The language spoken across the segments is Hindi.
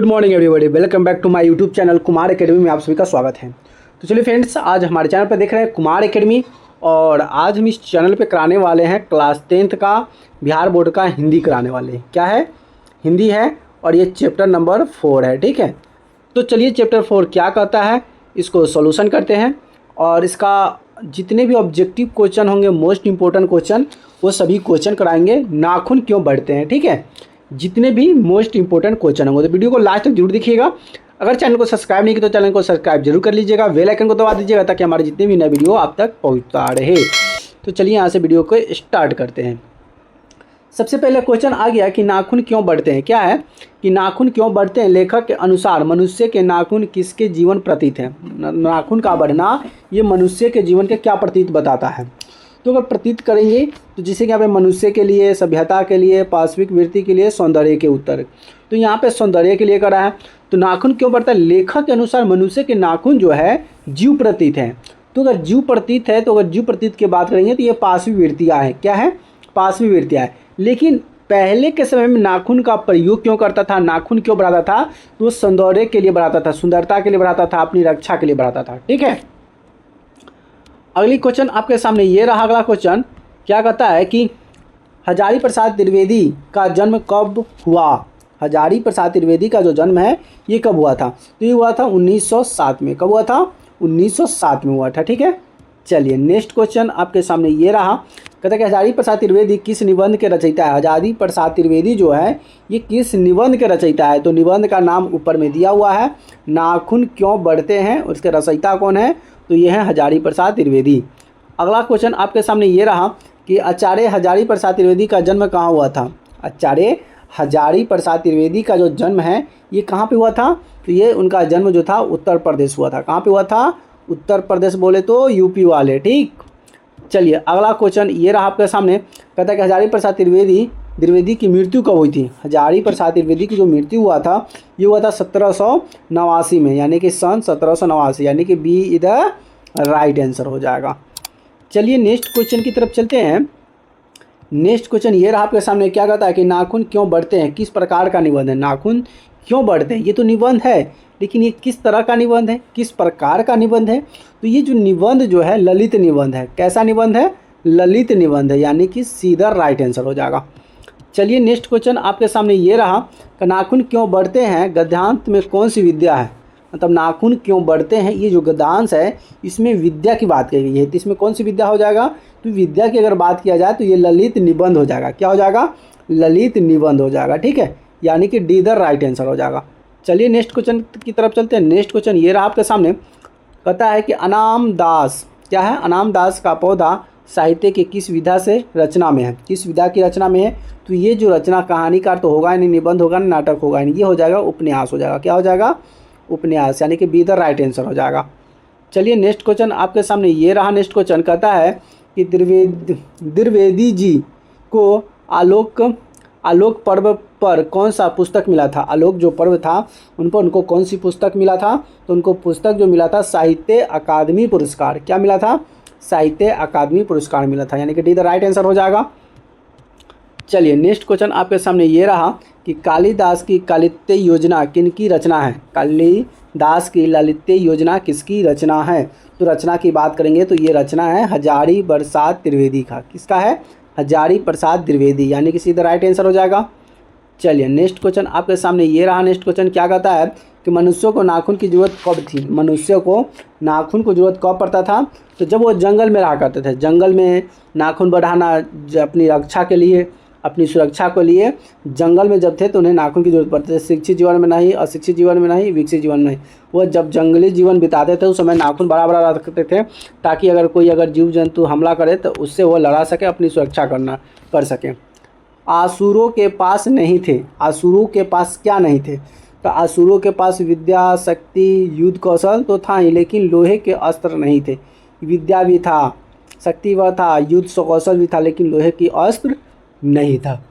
Good morning everybody, welcome back to my YouTube channel Kumar academy में आप सभी का स्वागत है। तो चलिए फ्रेंड्स, आज हमारे चैनल पर देख रहे हैं कुमार एकेडमी और आज हम इस चैनल पे कराने वाले हैं क्लास 10th का बिहार बोर्ड का हिंदी कराने वाले हैं। क्या है? हिंदी है और ये चैप्टर नंबर 4 है। ठीक है, तो चलिए चैप्टर 4 क्या कहता है इसको सॉल्यूशन करते हैं और इसका जितने भी ऑब्जेक्टिव क्वेश्चन होंगे, मोस्ट इंपॉर्टेंट क्वेश्चन, वो सभी क्वेश्चन कराएंगे। नाखून क्यों बढ़ते हैं, ठीक है, जितने भी मोस्ट इंपॉर्टेंट क्वेश्चन होंगे तो वीडियो को लास्ट तक जरूर देखिएगा। अगर चैनल को सब्सक्राइब नहीं किया तो चैनल को सब्सक्राइब जरूर कर लीजिएगा, बेल आइकन को दबा दीजिएगा ताकि हमारे जितने भी नए वीडियो आप तक पहुंचता रहे। तो चलिए यहाँ से वीडियो को स्टार्ट करते हैं। सबसे पहले क्वेश्चन आ गया कि नाखून क्यों बढ़ते हैं। क्या है कि नाखून क्यों बढ़ते हैं? लेखक के अनुसार मनुष्य के नाखून किसके जीवन प्रतीत है? नाखून का बढ़ना ये मनुष्य के जीवन के क्या प्रतीत बताता है? तो अगर प्रतीत करेंगे तो जैसे कि यहाँ पे मनुष्य के लिए, सभ्यता के लिए, पाश्विक वृत्ति के लिए, सौंदर्य के उत्तर। तो यहाँ पे सौंदर्य के लिए करा है। तो नाखून क्यों बढ़ता है? लेखक के अनुसार मनुष्य के नाखून जो है जीव प्रतीत है। तो अगर जीव प्रतीत है तो अगर जीव प्रतीत की बात करेंगे तो ये पाश्वी वृत्तियाँ हैं। क्या है? पाश्वी वृत्तियाँ हैं। लेकिन पहले के समय में नाखून का प्रयोग क्यों करता था, नाखून क्यों बढ़ाता था? तो वो सौंदर्य के लिए बढ़ाता था, सुंदरता के लिए बढ़ाता था, अपनी रक्षा के लिए बढ़ाता था। ठीक है, अगली क्वेश्चन आपके सामने ये रहा। अगला क्वेश्चन क्या कहता है कि हजारी प्रसाद त्रिवेदी का जन्म कब हुआ? हजारी प्रसाद त्रिवेदी का जो जन्म है ये कब हुआ था? तो ये हुआ था 1907 में। कब हुआ था? 1907 में हुआ था। ठीक है, चलिए नेक्स्ट क्वेश्चन आपके सामने ये रहा। कहता है कि हजारी प्रसाद त्रिवेदी किस निबंध के रचयिता है? हजारी प्रसाद त्रिवेदी जो है ये किस निबंध के रचयिता है? तो निबंध का नाम ऊपर में दिया हुआ है, नाखून क्यों बढ़ते हैं, और इसके रचयिता कौन है? तो ये है हजारी प्रसाद त्रिवेदी। अगला क्वेश्चन आपके सामने ये रहा कि आचार्य हजारी प्रसाद त्रिवेदी का जन्म कहाँ हुआ था? आचार्य हजारी प्रसाद त्रिवेदी का जो जन्म है ये कहाँ पे हुआ था? तो ये उनका जन्म जो था उत्तर प्रदेश हुआ था। कहाँ पे हुआ था? उत्तर प्रदेश बोले तो यूपी वाले। ठीक, चलिए अगला क्वेश्चन ये रहा आपके सामने। कहता है कि हजारी प्रसाद त्रिवेदी की मृत्यु कब हुई थी? हजारी प्रसाद त्रिवेदी की जो मृत्यु हुआ था ये हुआ था 1789 में, यानी कि सन 1789, यानी कि B is the right answer हो जाएगा। चलिए नेक्स्ट क्वेश्चन की तरफ चलते हैं। नेक्स्ट क्वेश्चन ये रहा आपके सामने। क्या कहता है कि नाखून क्यों बढ़ते हैं? किस प्रकार का निबंध है? नाखून क्यों बढ़ते हैं, ये तो निबंध है, लेकिन ये किस तरह का निबंध है, किस प्रकार का निबंध है? तो ये जो निबंध जो है ललित निबंध है। कैसा निबंध है? ललित निबंध है, यानी कि सीधा राइट आंसर हो जाएगा। चलिए नेक्स्ट क्वेश्चन आपके सामने ये रहा कि नाखून क्यों बढ़ते हैं गद्यांश में कौन सी विद्या है? मतलब नाखून क्यों बढ़ते हैं, ये जो गद्यांश है इसमें विद्या की बात की गई है, तो इसमें कौन सी विद्या हो जाएगा? तो विद्या की अगर बात किया जाए तो ये ललित निबंध हो जाएगा। क्या हो जाएगा? ललित निबंध हो जाएगा। ठीक है, यानी कि डी द राइट आंसर हो जाएगा। चलिए नेक्स्ट क्वेश्चन की तरफ चलते हैं। नेक्स्ट क्वेश्चन ये रहा आपके सामने। कहता है कि अनाम दास, क्या है? अनाम दास का पौधा साहित्य के किस विधा से रचना में है? किस विधा की रचना में है? तो ये जो रचना कहानीकार तो होगा नहीं, निबंध होगा नहीं, नाटक होगा नहीं, ये हो जाएगा उपन्यास हो जाएगा। क्या हो जाएगा? उपन्यास, यानी कि बी द राइट आंसर हो जाएगा। चलिए नेक्स्ट क्वेश्चन आपके सामने ये रहा। नेक्स्ट क्वेश्चन कहता है कि द्विवेदी जी को आलोक पर्व पर कौन सा पुस्तक मिला था? आलोक जो पर्व था उन पर उनको कौन सी पुस्तक मिला था? तो उनको पुस्तक जो मिला था साहित्य अकादमी पुरस्कार। क्या मिला था? साहित्य अकादमी पुरस्कार मिला था, यानी कि डी द राइट आंसर हो जाएगा। चलिए नेक्स्ट क्वेश्चन आपके सामने ये रहा कि कालिदास की लालित्य योजना किनकी रचना है? कालिदास की लालित्य योजना किसकी रचना है? तो रचना की बात करेंगे तो ये रचना है हजारी प्रसाद त्रिवेदी का। किसका है? हजारी प्रसाद त्रिवेदी, यानी कि सीधा राइट आंसर हो जाएगा। चलिए नेक्स्ट क्वेश्चन आपके सामने ये रहा। नेक्स्ट क्वेश्चन क्या कहता है कि मनुष्य को नाखून की जरूरत कब थी? मनुष्य को नाखून को जरूरत कब पड़ता था? तो जब वो जंगल में रहा करते थे। जंगल में नाखून बढ़ाना अपनी रक्षा के लिए, अपनी सुरक्षा के लिए जंगल में जब थे तो उन्हें नाखून की जरूरत पड़ती थी। शिक्षित जीवन में नहीं, अशिक्षित जीवन में नहीं, विकसित जीवन में नहीं, वो जब जंगली जीवन बिताते थे उस समय नाखून बड़ा बड़ा रखते थे ताकि अगर जीव जंतु हमला करे तो उससे वो लड़ा सके, अपनी सुरक्षा कर सके। आसुरों के पास नहीं थे। आसुरों के पास क्या नहीं थे? तो आसुरों के पास विद्या, शक्ति, युद्ध कौशल तो था ही, लेकिन लोहे के अस्त्र नहीं थे। विद्या भी था, शक्ति वह था, युद्ध कौशल भी था, लेकिन लोहे की अस्त्र नहीं था।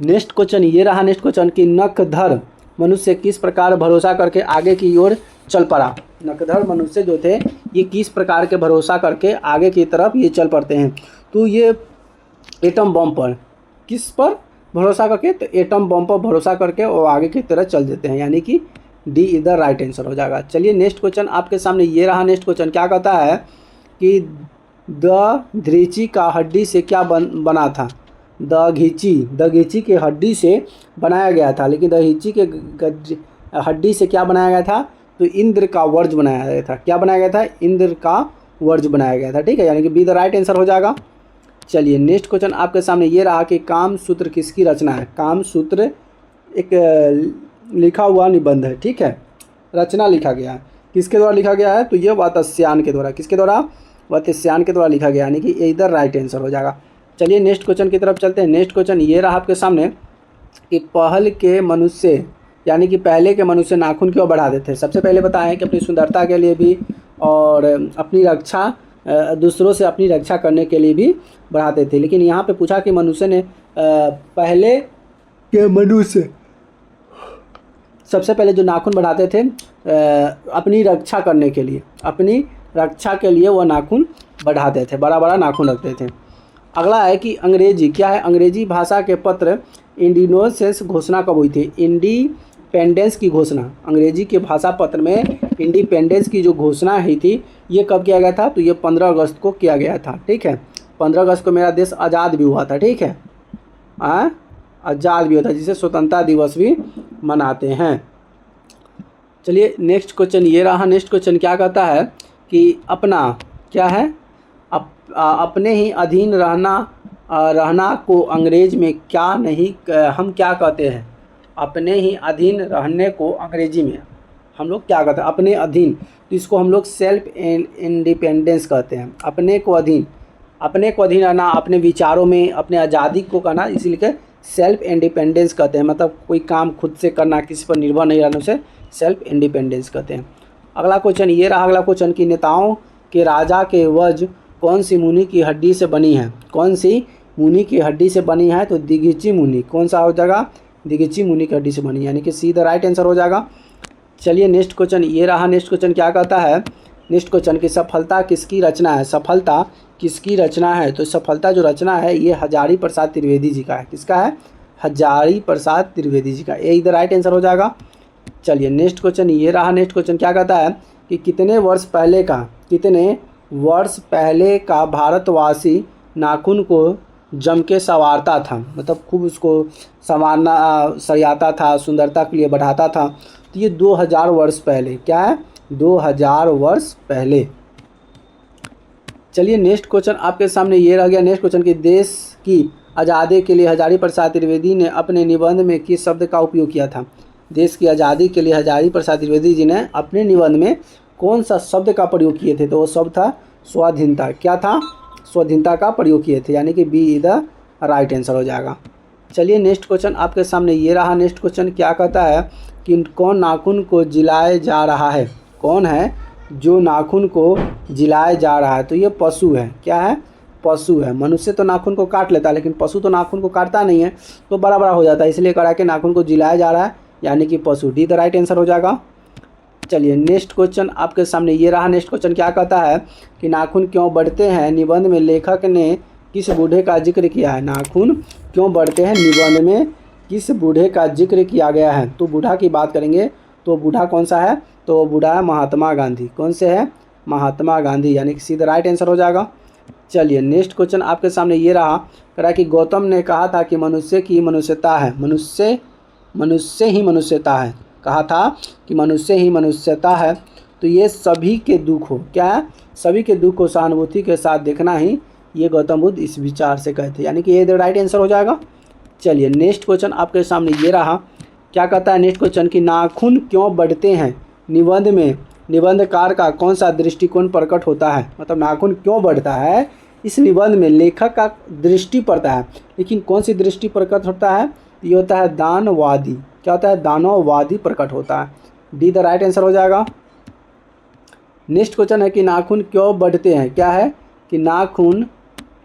नेक्स्ट क्वेश्चन ये रहा। नेक्स्ट क्वेश्चन कि नखधर मनुष्य किस प्रकार भरोसा करके आगे की ओर चल पड़ा? नखधर मनुष्य जो थे ये किस प्रकार के भरोसा करके आगे की तरफ ये चल पड़ते हैं? तो ये एटम बम पर, किस पर? भरोसा करके, तो एटम बम पर भरोसा करके वो आगे की तरह चल देते हैं, यानी कि डी इधर राइट आंसर हो जाएगा। चलिए नेक्स्ट क्वेश्चन आपके सामने ये रहा। नेक्स्ट क्वेश्चन क्या कहता है कि दधीची का हड्डी से क्या बना था। दधीची के हड्डी से बनाया गया था, लेकिन दधीची के हड्डी से क्या बनाया गया था, तो इंद्र का वर्ज बनाया गया था। क्या बनाया गया था, इंद्र का वर्ज बनाया गया था, ठीक है, यानी कि बी द राइट आंसर हो जाएगा। चलिए नेक्स्ट क्वेश्चन आपके सामने ये रहा कि काम सूत्र किसकी रचना है। काम सूत्र एक लिखा हुआ निबंध है, ठीक है, रचना लिखा गया है, किसके द्वारा लिखा गया है, तो ये वात्स्यायन के द्वारा। किसके द्वारा, वात्स्यायन के द्वारा लिखा गया, यानी कि इधर राइट आंसर हो जाएगा। चलिए नेक्स्ट क्वेश्चन की तरफ चलते हैं। नेक्स्ट क्वेश्चन ये रहा आपके सामने कि पहल के मनुष्य, यानी कि पहले के मनुष्य नाखून क्यों बढ़ाते थे। सबसे पहले बताएं कि अपनी सुंदरता के लिए भी और अपनी रक्षा, दूसरों से अपनी रक्षा करने के लिए भी बढ़ाते थे। लेकिन यहाँ पे पूछा कि मनुष्य ने पहले के मनुष्य सबसे पहले जो नाखून बढ़ाते थे अपनी रक्षा करने के लिए, अपनी रक्षा के लिए वो नाखून बढ़ाते थे, बड़ा बड़ा नाखून रखते थे। अगला है कि अंग्रेजी क्या है। अंग्रेजी भाषा के पत्र इंडिपेंडेंस घोषणा कब हुई थी। इंडिपेंडेंस की घोषणा, अंग्रेजी के भाषा पत्र में इंडिपेंडेंस की जो घोषणा हुई थी ये कब किया गया था, तो ये 15 अगस्त को किया गया था, ठीक है। 15 अगस्त को मेरा देश आज़ाद भी हुआ था, ठीक है, आज़ाद भी हुआ था, जिसे स्वतंत्रता दिवस भी मनाते हैं। चलिए नेक्स्ट क्वेश्चन ये रहा। नेक्स्ट क्वेश्चन क्या कहता है कि अपना क्या है, अपने ही अधीन रहना को अंग्रेज में क्या नहीं, हम क्या कहते हैं। अपने ही अधीन रहने को अंग्रेजी में हम लोग क्या कहते हैं, अपने अधीन, तो इसको हम लोग सेल्फ इंडिपेंडेंस कहते हैं। अपने को अधीन रहना, अपने विचारों में अपने आज़ादी को कहना, इसीलिए सेल्फ इंडिपेंडेंस कहते हैं। मतलब कोई काम खुद से करना, किसी पर निर्भर नहीं रहना, उसे सेल्फ इंडिपेंडेंस कहते हैं। अगला क्वेश्चन ये रहा। अगला क्वेश्चन कि नेताओं के राजा के वज कौन सी मुनि की हड्डी से बनी है। कौन सी मुनि की हड्डी से बनी है, तो दधीची मुनि। कौन सा हो जाएगा, दधीची मुनि की हड्डी से बनी, यानी कि सी द राइट आंसर हो जाएगा। चलिए नेक्स्ट क्वेश्चन ये रहा। नेक्स्ट क्वेश्चन क्या कहता है। नेक्स्ट क्वेश्चन की सफलता किसकी रचना है। सफलता किसकी रचना है, तो सफलता जो रचना है ये हजारी प्रसाद त्रिवेदी जी का है। किसका है, हजारी प्रसाद त्रिवेदी जी का, ये इधर राइट आंसर हो जाएगा। चलिए नेक्स्ट क्वेश्चन ये रहा। नेक्स्ट क्वेश्चन क्या कहता है कि कितने वर्ष पहले का भारतवासी नाखून को जम के संवारता था, मतलब खूब उसको संवारना सरियाता था, सुंदरता के लिए बढ़ाता था। तो ये 2000 वर्ष पहले, क्या है, 2000 वर्ष पहले। चलिए नेक्स्ट क्वेश्चन आपके सामने ये रह गया। नेक्स्ट क्वेश्चन कि देश की आज़ादी के लिए हजारी प्रसाद त्रिवेदी ने अपने निबंध में किस शब्द का उपयोग किया था। देश की आज़ादी के लिए हजारी प्रसाद त्रिवेदी जी ने अपने निबंध में कौन सा शब्द का प्रयोग किए थे, तो वो शब्द था स्वाधीनता। क्या था, स्वाधीनता का प्रयोग किए थे, यानी कि बी इधर राइट आंसर हो जाएगा। चलिए नेक्स्ट क्वेश्चन आपके सामने ये रहा। नेक्स्ट क्वेश्चन क्या कहता है कि कौन नाखून को जिलाए जा रहा है। कौन है जो नाखून को जिलाए जा रहा है, तो ये पशु है। क्या है, पशु है। मनुष्य तो नाखून को काट लेता है, लेकिन पशु तो नाखून को काटता नहीं है, तो बड़ा बड़ा हो जाता है, इसलिए करा के नाखून को जिलाया जा रहा है, यानी कि पशु, डी द राइट आंसर हो जाएगा। चलिए नेक्स्ट क्वेश्चन आपके सामने ये रहा। नेक्स्ट क्वेश्चन क्या कहता है कि नाखून क्यों बढ़ते हैं, निबंध में लेखक ने किस बूढ़े का जिक्र किया है। नाखून क्यों बढ़ते हैं, निबंध में किस बूढ़े का जिक्र किया गया है। तो बूढ़ा की बात करेंगे तो बूढ़ा कौन सा है, तो बूढ़ा है महात्मा गांधी। कौन से है, महात्मा गांधी, यानी कि सीधा राइट आंसर हो जाएगा। चलिए नेक्स्ट क्वेश्चन आपके सामने ये रहा। कहा कि गौतम ने कहा था कि मनुष्य की मनुष्यता है, मनुष्य ही मनुष्यता है, कहा था कि मनुष्य ही मनुष्यता है, तो ये सभी के दुख हो, क्या है, सभी के दुख को सहानुभूति के साथ देखना ही ये गौतम बुद्ध इस विचार से कहते, यानी कि ये राइट आंसर हो जाएगा। चलिए नेक्स्ट क्वेश्चन आपके सामने ये रहा। क्या कहता है नेक्स्ट क्वेश्चन कि नाखून क्यों बढ़ते हैं, निबंध में निबंधकार का कौन सा दृष्टिकोण प्रकट होता है। मतलब नाखून क्यों बढ़ता है, इस निबंध में लेखक का दृष्टि पड़ता है, लेकिन कौन सी दृष्टि प्रकट होता है, ये होता है दानवादी। क्या होता है, दानववादी प्रकट होता है, डी द राइट आंसर हो जाएगा। नेक्स्ट क्वेश्चन है कि नाखून क्यों बढ़ते हैं। क्या है कि नाखून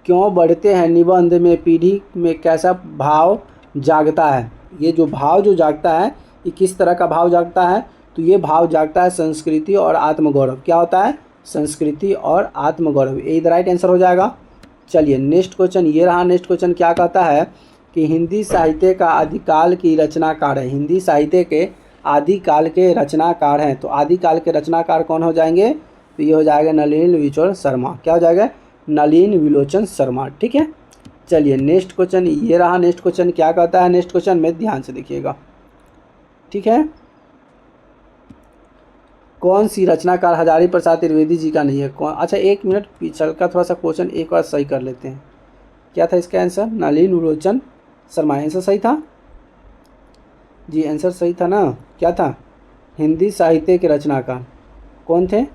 क्यों बढ़ते हैं, निबंध में पीढ़ी में कैसा भाव जागता है। ये जो भाव जो जागता है ये किस तरह का भाव जागता है, तो ये भाव जागता है संस्कृति और आत्मगौरव। क्या होता है, संस्कृति और आत्मगौरव, ये द राइट आंसर हो जाएगा। चलिए नेक्स्ट क्वेश्चन ये रहा। नेक्स्ट क्वेश्चन क्या कहता है कि हिंदी साहित्य का आदिकाल की रचनाकार है। हिंदी साहित्य के आदिकाल के रचनाकार हैं। तो आदिकाल के रचनाकार कौन हो जाएंगे? तो ये हो जाएगा नलिन विलोचन शर्मा। क्या हो जाएगा? नलिन विलोचन शर्मा। ठीक है, चलिए नेक्स्ट क्वेश्चन ये रहा। नेक्स्ट क्वेश्चन क्या कहता है? नेक्स्ट क्वेश्चन में ध्यान से देखिएगा, ठीक है। कौन सी रचनाकार हजारी प्रसाद त्रिवेदी जी का नहीं है? कौन? अच्छा एक मिनट पिछल का थोड़ा सा क्वेश्चन एक बार सही कर लेते हैं। क्या था इसका आंसर? नलिन विलोचन शर्मा। आंसर सही था जी, आंसर सही था ना? क्या था? हिंदी साहित्य के रचनाकार कौन थे?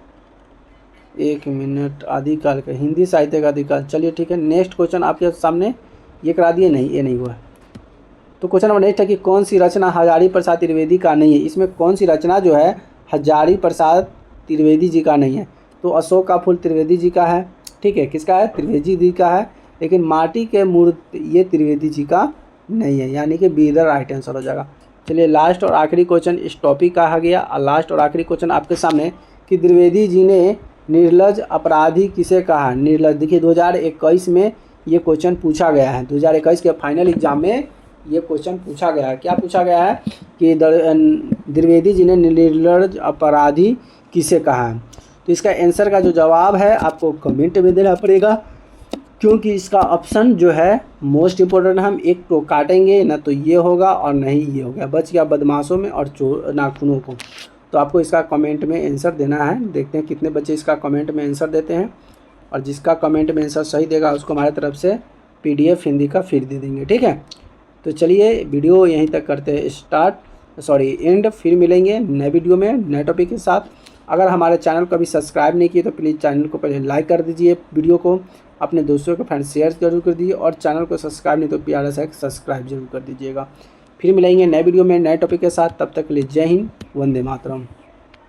एक मिनट, आदिकाल का हिंदी साहित्य का आदिकाल। चलिए ठीक है, नेक्स्ट क्वेश्चन आपके सामने ये करा दिए। नहीं, ये नहीं हुआ। तो क्वेश्चन नंबर नेक्स्ट है कि कौन सी रचना हजारी प्रसाद त्रिवेदी का नहीं है? इसमें कौन सी रचना जो है हजारी प्रसाद त्रिवेदी जी का नहीं है? तो अशोक का फूल त्रिवेदी जी का है, ठीक है। किसका है? त्रिवेदी जी का है। लेकिन माटी के मूर्ति ये त्रिवेदी जी का नहीं है, यानी कि बी द राइट आंसर हो जाएगा। चलिए लास्ट और आखिरी क्वेश्चन इस टॉपिक का आ गया। लास्ट और आखिरी क्वेश्चन आपके सामने कि त्रिवेदी जी ने निर्लज अपराधी किसे कहा है? निर्लज, देखिए 2021 में ये क्वेश्चन पूछा गया है। 2021 के फाइनल एग्जाम में ये क्वेश्चन पूछा गया है। क्या पूछा गया है कि द्विवेदी जी ने निर्लज अपराधी किसे कहा है? तो इसका आंसर का जो जवाब है आपको कमेंट में देना पड़ेगा, क्योंकि इसका ऑप्शन जो है मोस्ट इम्पोर्टेंट। हम एक तो काटेंगे ना, तो ये होगा और नहीं ये हो गया, बच गया बदमाशों में और चोर नाखूनों को। तो आपको इसका कमेंट में आंसर देना है। देखते हैं कितने बच्चे इसका कमेंट में आंसर देते हैं, और जिसका कमेंट में आंसर सही देगा उसको हमारी तरफ से PDF हिंदी का फ्री दे देंगे, ठीक है। तो चलिए वीडियो यहीं तक करते हैं एंड। फिर मिलेंगे नए वीडियो में नए टॉपिक के साथ। अगर हमारे चैनल को अभी सब्सक्राइब नहीं किए तो प्लीज़ चैनल को पहले लाइक कर दीजिए, वीडियो को अपने दोस्तों के फ्रेंड शेयर जरूर कर दीजिए, और चैनल को सब्सक्राइब नहीं तो प्यारा सा सब्सक्राइब जरूर कर दीजिएगा। फिर मिलेंगे नए वीडियो में नए टॉपिक के साथ। तब तक के लिए जय हिंद, वंदे मातरम।